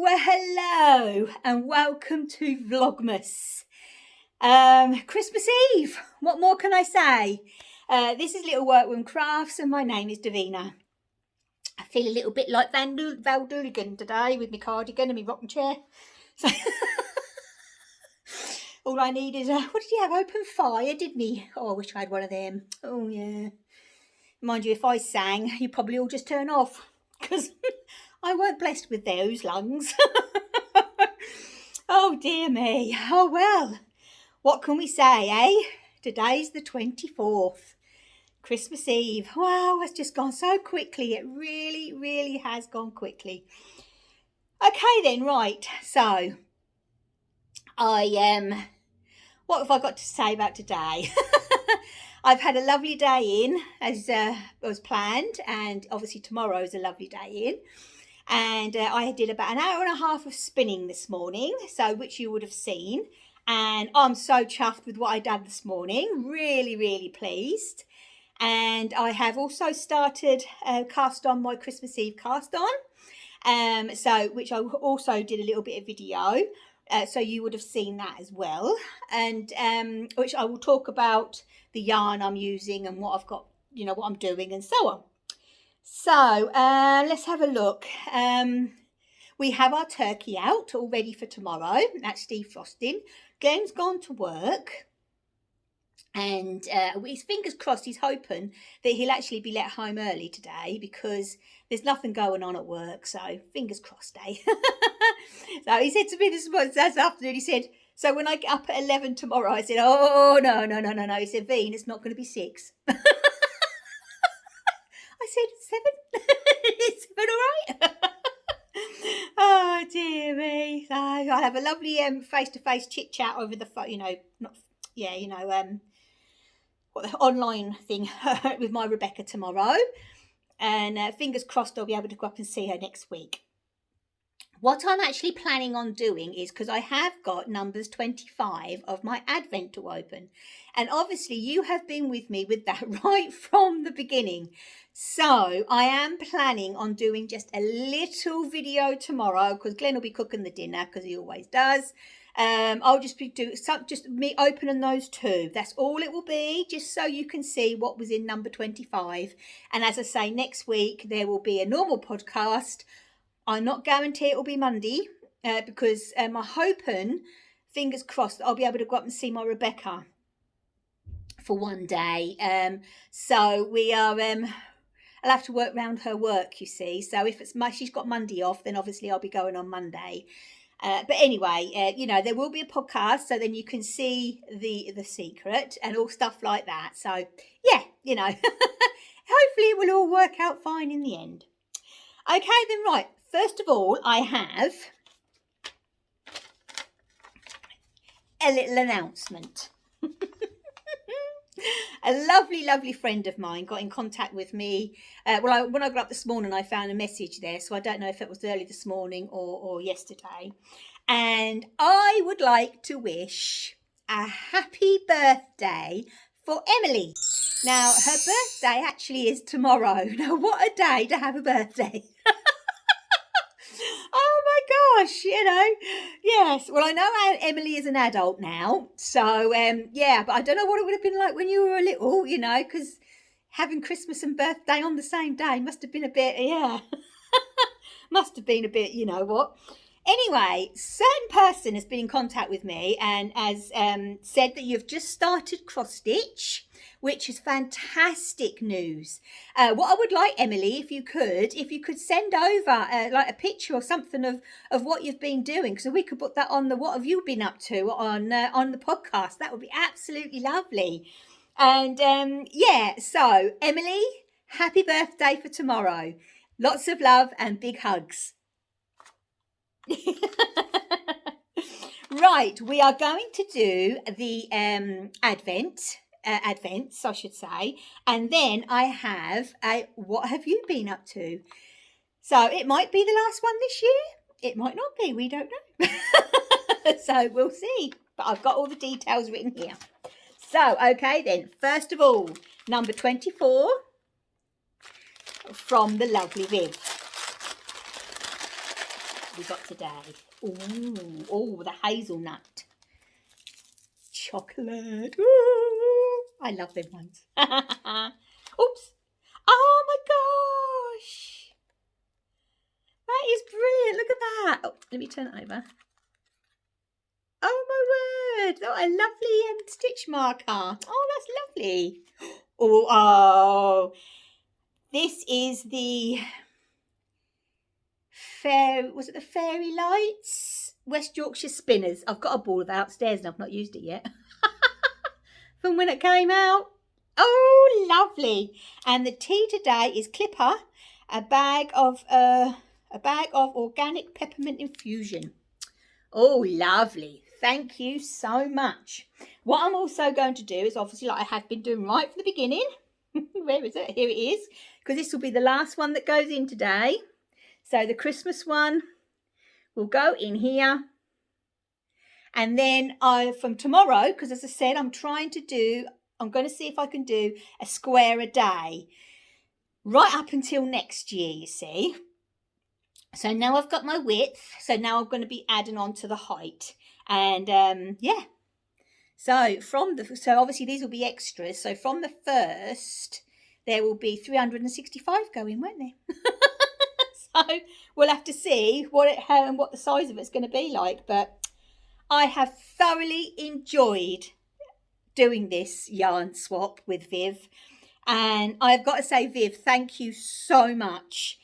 Well, hello and welcome to Vlogmas Christmas Eve. What more can I say? This is Little Workroom Crafts and my name is Davina. I feel a little bit like Val Dooligan today with my cardigan and my rocking chair. So all I need is, what did he have? Open fire, didn't he? Oh, I wish I had one of them. Oh, yeah. Mind you, if I sang, you'd probably all just turn off because I weren't blessed with those lungs. Oh, dear me. Oh, well, what can we say, eh? Today's the 24th, Christmas Eve. Wow, it's just gone so quickly. It really, really has gone quickly. Okay then, right. So, what have I got to say about today? I've had a lovely day in, as was planned, and obviously tomorrow is a lovely day in. And I did about an hour and a half of spinning this morning, so which you would have seen. And I'm so chuffed with what I did this morning. Really, really pleased. And I have also started cast on my Christmas Eve cast on. Which I also did a little bit of video. So you would have seen that as well. And which I will talk about the yarn I'm using and what I've got, you know, what I'm doing and so on. So let's have a look. We have our turkey out all ready for tomorrow. That's defrosting. Glenn's gone to work. And his fingers crossed, he's hoping that he'll actually be let home early today because there's nothing going on at work. So fingers crossed, eh? So he said to me this afternoon, he said, so when I get up at 11 tomorrow, I said, oh, no. He said, Veen, it's not going to be 6. I said, 7? Is 7 all right? Oh, dear me. So I'll have a lovely face-to-face chit-chat over the phone, what the online thing with my Rebecca tomorrow. And fingers crossed I'll be able to go up and see her next week. What I'm actually planning on doing is, because I have got numbers 25 of my Advent to open. And obviously you have been with me with that right from the beginning. So I am planning on doing just a little video tomorrow because Glenn will be cooking the dinner because he always does. I'll just be doing just me opening those two. That's all it will be, just so you can see what was in number 25. And as I say, next week there will be a normal podcast. I'm not guarantee it will be Monday because I'm hoping, fingers crossed, that I'll be able to go up and see my Rebecca for one day. So we are. I'll have to work around her work, you see. So if she's got Monday off, then obviously I'll be going on Monday. But anyway, there will be a podcast, so then you can see the secret and all stuff like that. So yeah, hopefully it will all work out fine in the end. Okay, then right. First of all, I have a little announcement. A lovely friend of mine got in contact with me. When I got up this morning, I found a message there. So I don't know if it was early this morning or yesterday. And I would like to wish a happy birthday for Emily. Now, her birthday actually is tomorrow. Now, what a day to have a birthday. Oh my gosh, yes. Well, I know Emily is an adult now, so but I don't know what it would have been like when you were a little, because having Christmas and birthday on the same day must have been a bit, must have been a bit, Anyway, certain person has been in contact with me and has said that you've just started cross stitch, which is fantastic news. What I would like, Emily, if you could send over like a picture or something of what you've been doing, so we could put that on the what have you been up to on the podcast. That would be absolutely lovely. And so Emily, happy birthday for tomorrow. Lots of love and big hugs. Right, we are going to do the Advents, I should say, and then I have a what have you been up to? So it might be the last one this year, it might not be, we don't know. So we'll see, but I've got all the details written here. So okay then, first of all, number 24 from the lovely Viv. we got today. Oh, the hazelnut chocolate. Ooh, I love them ones. Oops. Oh my gosh. That is brilliant. Look at that. Oh, let me turn it over. Oh my word. Oh, a lovely stitch marker. Oh, that's lovely. Oh, this is the the Fairy Lights West Yorkshire Spinners. I've got a ball of that upstairs and I've not used it yet. From when it came out. Oh, lovely. And the tea today is Clipper, a bag of organic peppermint infusion. Oh, lovely. Thank you so much. What I'm also going to do is, obviously, like I have been doing right from the beginning. Where is it? Here it is. Because this will be the last one that goes in today. So the Christmas one will go in here. And then from tomorrow, because as I said, I'm going to see if I can do a square a day. Right up until next year, you see. So now I've got my width. So now I'm going to be adding on to the height. And yeah. So obviously these will be extras. So from the 1st, there will be 365 going, won't there? So we'll have to see what the size of it's going to be like. But I have thoroughly enjoyed doing this yarn swap with Viv. And I've got to say, Viv, thank you so much.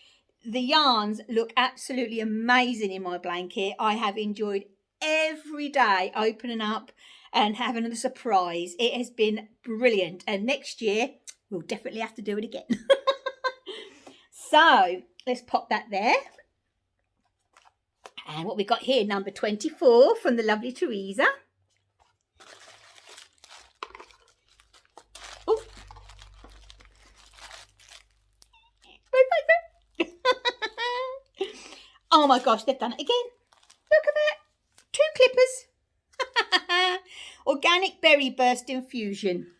The yarns look absolutely amazing in my blanket. I have enjoyed every day opening up and having a surprise. It has been brilliant. And next year, we'll definitely have to do it again. So let's pop that there. And what we got here, number 24 from the lovely Teresa. Oh, oh my gosh, they've done it again. Look at that. 2 clippers. Organic berry burst infusion.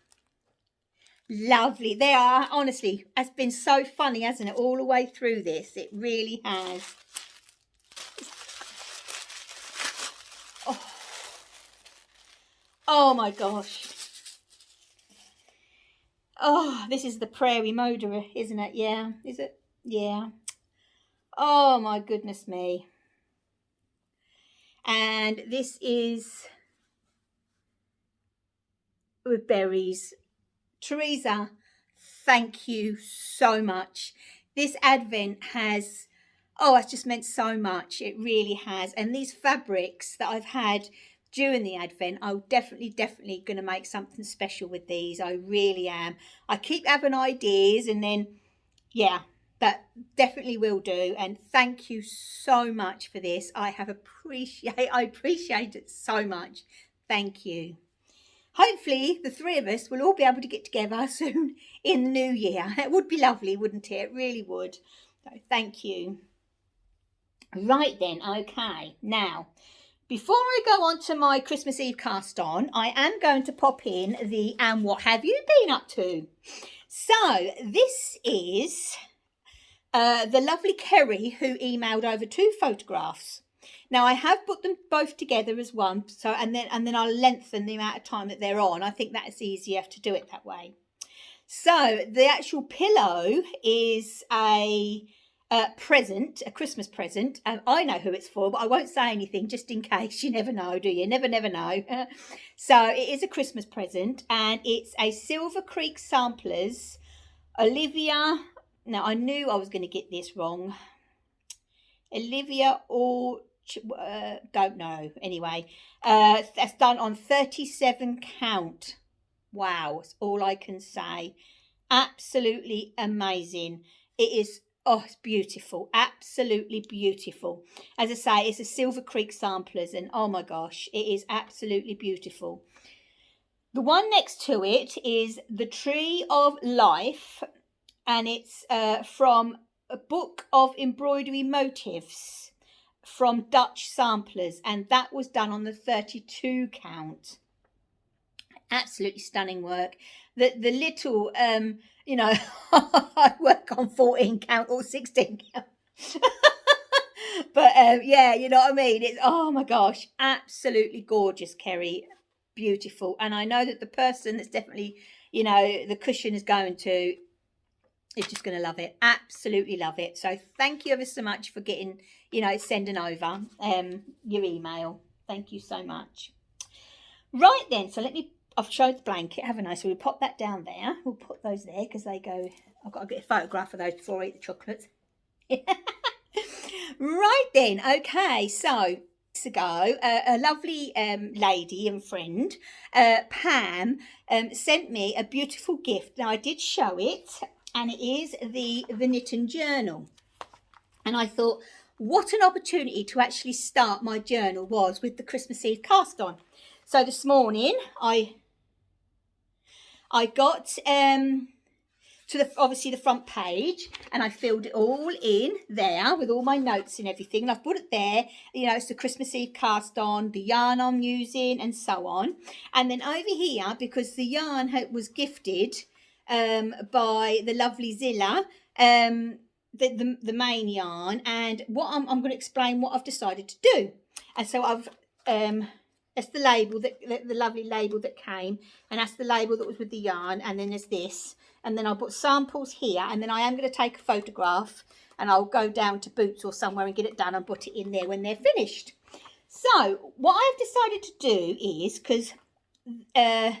Lovely. They are, honestly, it's been so funny, hasn't it, all the way through this. It really has. Oh my gosh. Oh, this is the Prairie Moder, isn't it? Yeah. Is it? Yeah. Oh my goodness me. And this is with berries. Teresa, thank you so much. This Advent has, it's just meant so much. It really has. And these fabrics that I've had during the Advent, I'm definitely going to make something special with these. I really am. I keep having ideas and then, yeah, but definitely will do. And thank you so much for this. I appreciate it so much. Thank you. Hopefully the 3 of us will all be able to get together soon in the new year. It would be lovely, wouldn't it? It really would. So thank you. Right then, okay. Now, before I go on to my Christmas Eve cast on, I am going to pop in the and what have you been up to? So this is the lovely Kerry who emailed over 2 photographs. Now I have put them both together as one, so and then I'll lengthen the amount of time that they're on. I think that's easier to do it that way. So the actual pillow is a present, a Christmas present. I know who it's for, but I won't say anything just in case. You never know, do you? Never know. So it is a Christmas present, and it's a Silver Creek Samplers. Olivia. Now I knew I was going to get this wrong. Olivia or don't know. Anyway, that's done on 37 count. Wow, that's all I can say. Absolutely amazing. It is. Oh, it's beautiful. Absolutely beautiful. As I say, it's a Silver Creek Samplers, and oh my gosh, it is absolutely beautiful. The one next to it is the Tree of Life, and it's from a book of embroidery motifs from Dutch Samplers, and that was done on the 32 count. Absolutely stunning work. The little you know, I work on 14 count or 16 count. But yeah, you know what I mean? It's, oh my gosh, absolutely gorgeous, Kerry. Beautiful. And I know that the person that's definitely, you know, the cushion is going to is just going to love it. Absolutely love it. So thank you ever so much for getting, you know, sending over your email. Thank you so much. Right then, so I've showed the blanket, haven't I? So we'll pop that down there. We'll put those there because they go, I've got to get a photograph of those before I eat the chocolates. Right then, okay, so ago, a lovely lady and friend, Pam, sent me a beautiful gift. Now I did show it, and it is the Knitting Journal. And I thought, what an opportunity to actually start my journal was with the Christmas Eve cast on. So this morning I got to obviously the front page, and I filled it all in there with all my notes and everything, and I've put it there. You know, it's the Christmas Eve cast on, the yarn I'm using, and so on. And then over here, because the yarn was gifted by the lovely Zilla, the main yarn, and what I'm going to explain what I've decided to do. And so I've that's the label, that the lovely label that came, and that's the label that was with the yarn, and then there's this. And then I'll put samples here, and then I am going to take a photograph, and I'll go down to Boots or somewhere and get it done and put it in there when they're finished. So what I've decided to do is, because the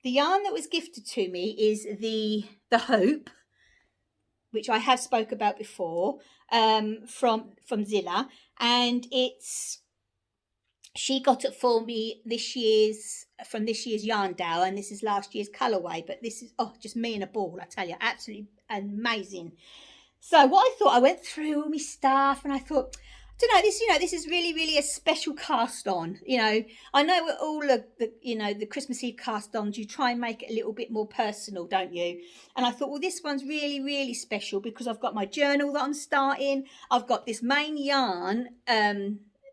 yarn that was gifted to me is the Hope, which I have spoke about before, from Zilla, and she got it for me from this year's yarn dale, and this is last year's colourway, but this is, oh, just me and a ball, I tell you, absolutely amazing. So what I thought, I went through all my stuff, and I thought, I don't know, this is really, really a special cast on. You know, I know with all of the, you know, the Christmas Eve cast ons, you try and make it a little bit more personal, don't you? And I thought, well, this one's really, really special because I've got my journal that I'm starting. I've got this main yarn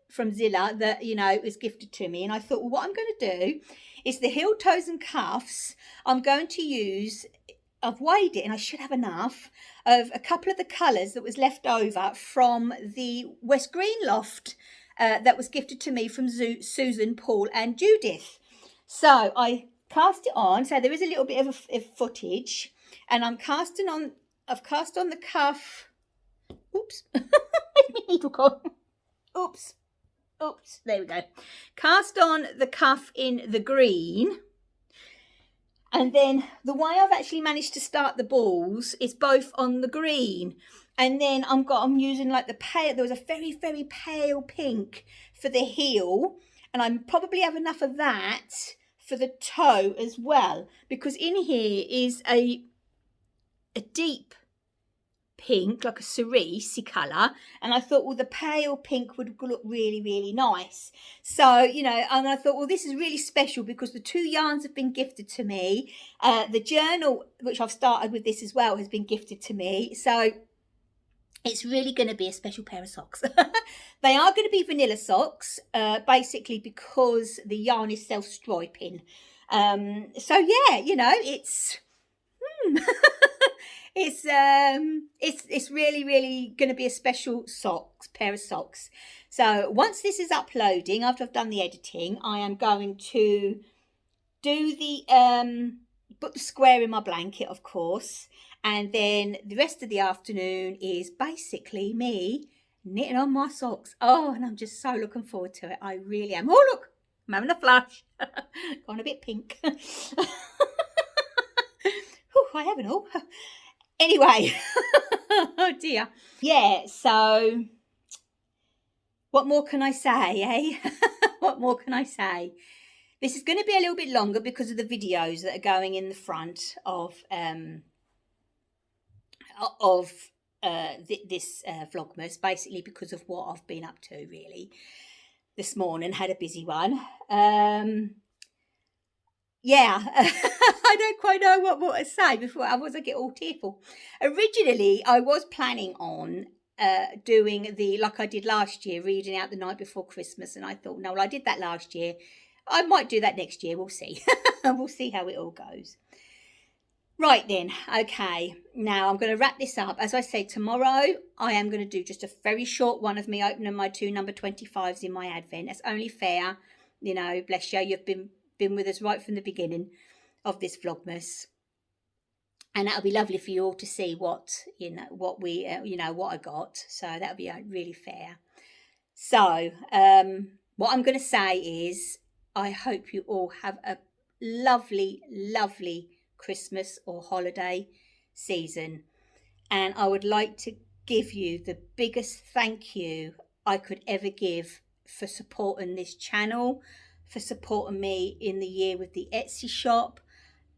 from Zilla that, you know, was gifted to me. And I thought, well, what I'm going to do is the heel, toes and cuffs, I'm going to use, I've weighed it and I should have enough of a couple of the colours that was left over from the West Green loft that was gifted to me from Susan, Paul and Judith. So I cast it on. So there is a little bit of footage, and I've cast on the cuff. Oops. Oops, there we go. Cast on the cuff in the green. And then the way I've actually managed to start the balls is both on the green. And then I'm using like the pale, there was a very, very pale pink for the heel. And I probably have enough of that for the toe as well. Because in here is a deep pink, like a cerise colour, and I thought, well, the pale pink would look really, really nice. So, you know, and I thought, well, this is really special because the two yarns have been gifted to me. The journal, which I've started with this as well, has been gifted to me. So it's really going to be a special pair of socks. They are going to be vanilla socks, basically because the yarn is self-striping. So yeah, you know, it's it's really, really going to be a special pair of socks. So once this is uploading, after I've done the editing, I am going to do put the square in my blanket, of course, and then the rest of the afternoon is basically me knitting on my socks. Oh, and I'm just so looking forward to it. I really am. Oh, look, I'm having a flush. Gone a bit pink. Whew, I haven't all. Anyway, oh dear. Yeah, so what more can I say, eh? What more can I say? This is going to be a little bit longer because of the videos that are going in the front of this Vlogmas, basically because of what I've been up to really this morning. Had a busy one. Yeah, I don't quite know what more to say before I get all tearful. Originally, I was planning on doing like I did last year, reading out the night before Christmas, and I thought, no, well, I did that last year. I might do that next year. We'll see. We'll see how it all goes. Right then, okay. Now I'm going to wrap this up. As I said, tomorrow I am going to do just a very short one of me opening my 2 number 25s in my advent. That's only fair. You know, bless you. You've been with us right from the beginning of this Vlogmas. And that'll be lovely for you all to see what, what we, what I got. So that'll be really fair. So what I'm going to say is I hope you all have a lovely, lovely Christmas or holiday season. And I would like to give you the biggest thank you I could ever give for supporting this channel, for supporting me in the year with the Etsy shop,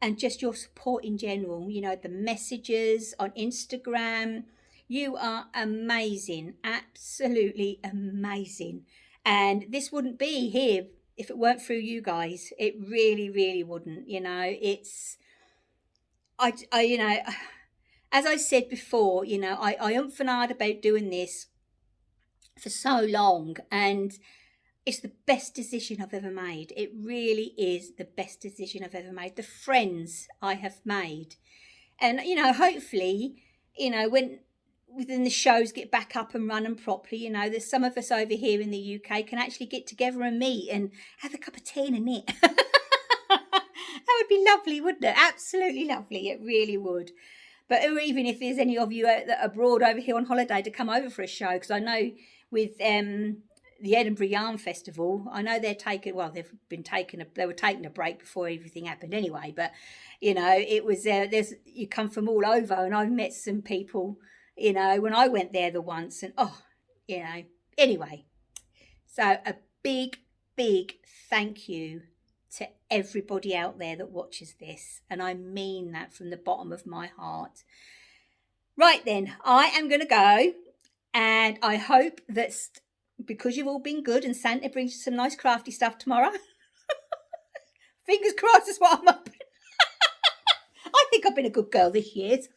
and just your support in general. You know, the messages on Instagram. You are amazing, absolutely amazing. And this wouldn't be here if it weren't through you guys. It really, really wouldn't. You know, it's, you know, as I said before, you know, I umph and ahhed about doing this for so long, and it's the best decision I've ever made. It really is the best decision I've ever made. The friends I have made. And, you know, hopefully, you know, when the shows get back up and running properly, you know, there's some of us over here in the UK can actually get together and meet and have a cup of tea and a knit. That would be lovely, wouldn't it? Absolutely lovely. It really would. But even if there's any of you that are abroad over here on holiday to come over for a show, because I know with the Edinburgh Yarn Festival, I know they're taking, well, they were taking a break before everything happened anyway, but, you know, it was, you come from all over, and I've met some people, you know, when I went there the once, and, oh, you know, anyway. So a big, big thank you to everybody out there that watches this, and I mean that from the bottom of my heart. Right then, I am going to go, and I hope that because you've all been good and Santa brings you some nice crafty stuff tomorrow. Fingers crossed is what I'm up. I think I've been a good girl this year. So.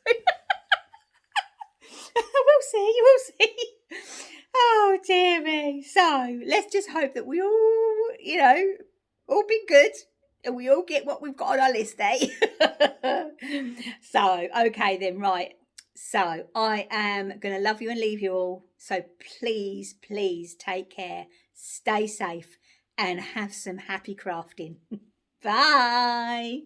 We'll see. Oh dear me. So let's just hope that we all, you know, all be good and we all get what we've got on our list, eh? So, okay then, right. So I am going to love you and leave you all. So please, please take care, stay safe, and have some happy crafting. Bye.